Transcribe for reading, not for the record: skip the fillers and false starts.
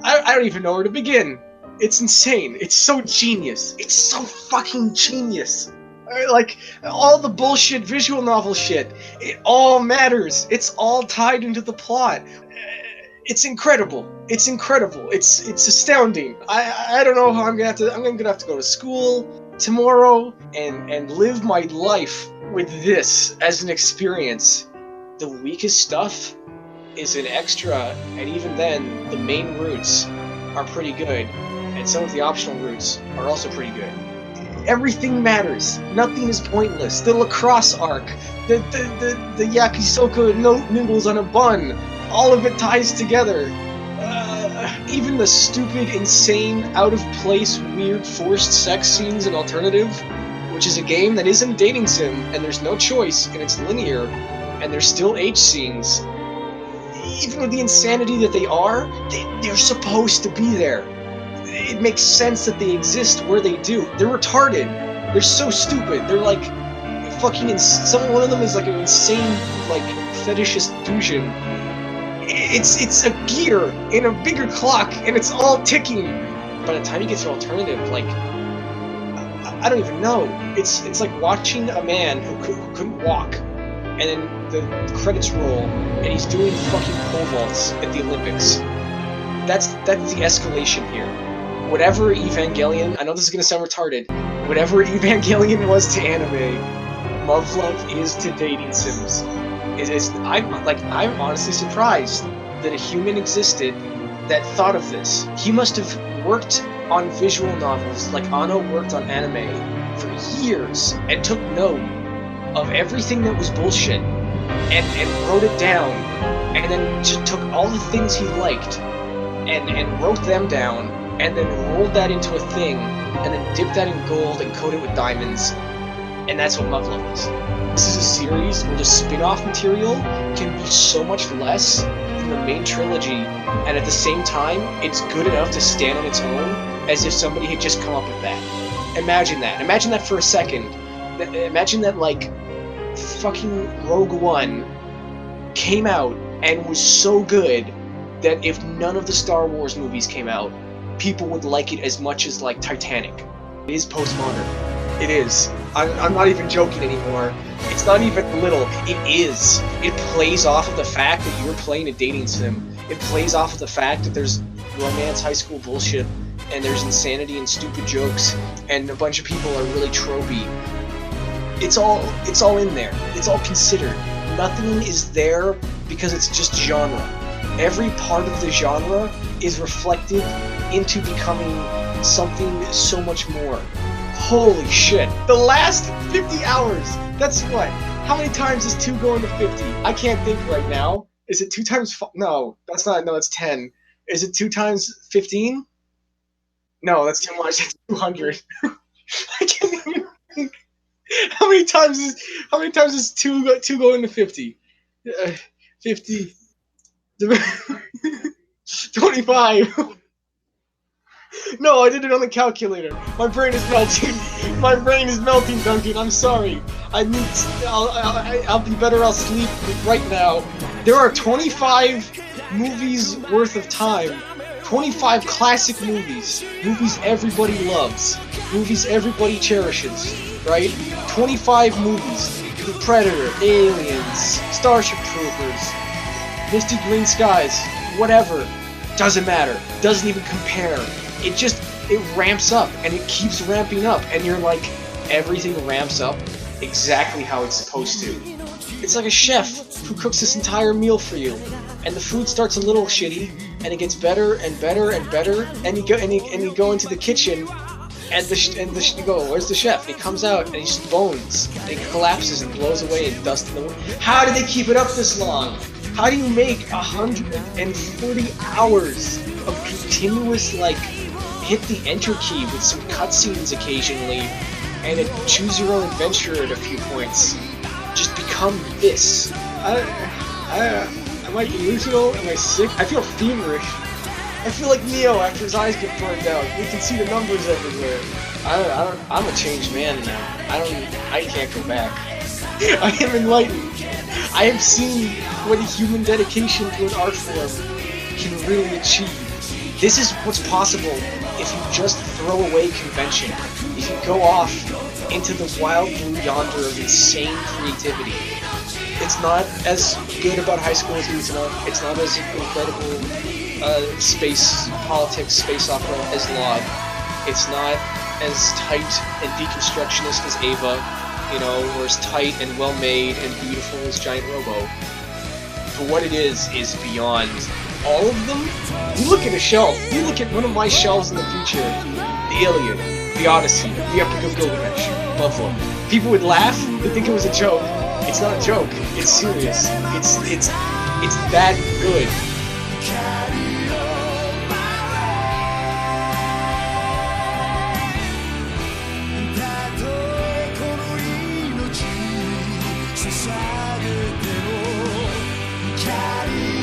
I don't even know where to begin. It's insane. It's so genius. It's so fucking genius. Like, all the bullshit visual novel shit, it all matters. It's all tied into the plot. It's incredible. It's incredible. It's astounding. I don't know how I'm gonna have to go to school tomorrow and live my life with this as an experience. The weakest stuff is an extra, and even then, the main routes are pretty good, and some of the optional routes are also pretty good. Everything matters. Nothing is pointless. The lacrosse arc, the yakisoba noodles on a bun, all of it ties together. Even the stupid, insane, out-of-place, weird, forced sex scenes in Alternative, which is a game that isn't a dating sim, and there's no choice, and it's linear, and there's still H scenes. Even with the insanity that they are, they're supposed to be there. It makes sense that they exist where they do. They're retarded. They're so stupid. They're like fucking. One of them is like an insane, like fetishist Dujin. It's a gear in a bigger clock, and it's all ticking. By the time you get to Alternative, like I don't even know. It's like watching a man who couldn't walk, and then the credits roll, and he's doing fucking pole vaults at the Olympics. That's the escalation here. Whatever Evangelion, I know this is gonna sound retarded, whatever Evangelion was to anime, Muv Luv is to dating sims. I'm honestly surprised that a human existed that thought of this. He must have worked on visual novels like Anno worked on anime for years and took note of everything that was bullshit and wrote it down, and then just took all the things he liked and wrote them down, and then rolled that into a thing, and then dipped that in gold and coated it with diamonds, and that's what Muv Luv is. This is a series where the spin-off material can be so much less than the main trilogy, and at the same time, it's good enough to stand on its own, as if somebody had just come up with that. Imagine that. Imagine that for a second. Imagine that, like, fucking Rogue One came out and was so good that if none of the Star Wars movies came out, people would like it as much as, like, Titanic. It is postmodern. It is. I'm not even joking anymore. It's not even little. It is. It plays off of the fact that you're playing a dating sim. It plays off of the fact that there's romance high school bullshit, and there's insanity and stupid jokes, and a bunch of people are really tropey. It's all in there. It's all considered. Nothing is there because it's just genre. Every part of the genre is reflected into becoming something so much more. Holy shit. The last 50 hours! That's what? How many times is 2 going to 50? I can't think right now. Is it 2 times no, that's not, no, that's 10. Is it 2 times 15? No, that's too much. It's 200. I can't even think. How many times is 2 going to 50? 50. 25. No, I did it on the calculator. My brain is melting. My brain is melting, Duncan. I'm sorry. I'll be better. I'll sleep right now. There are 25 movies worth of time. 25 classic movies. Movies everybody loves. Movies everybody cherishes. Right? 25 movies. The Predator, Aliens, Starship Troopers, Misty Green Skies, whatever. Doesn't matter. Doesn't even compare. It ramps up, and it keeps ramping up, and you're like, everything ramps up exactly how it's supposed to. It's like a chef who cooks this entire meal for you, and the food starts a little shitty, and it gets better and better and better, and you go into the kitchen, and you go, where's the chef? And he comes out, and he's just bones, and he collapses and blows away in dust in the wind. How did they keep it up this long? How do you make 140 hours of continuous, like, hit the enter key with some cutscenes occasionally, and a choose your own adventure at a few points, just become this? Am I delusional? Am I sick? I feel feverish. I feel like Neo after his eyes get burned out. You can see the numbers everywhere. I'm a changed man now. I can't go back. I am enlightened. I have seen what a human dedication to an art form can really achieve. This is what's possible if you just throw away convention. If you go off into the wild blue yonder of insane creativity. It's not as good about high school as Utena. It's not as incredible space politics, space opera as Log. It's not as tight and deconstructionist as Ava, you know, or as tight and well-made and beautiful as Giant Robo. But what it is beyond all of them. You look at a shelf, you look at one of my shelves in the future, the Iliad, the Odyssey, the Epic of Gilgamesh, Muv Luv. People would laugh, they'd think it was a joke. It's not a joke, it's serious. It's that good. Carry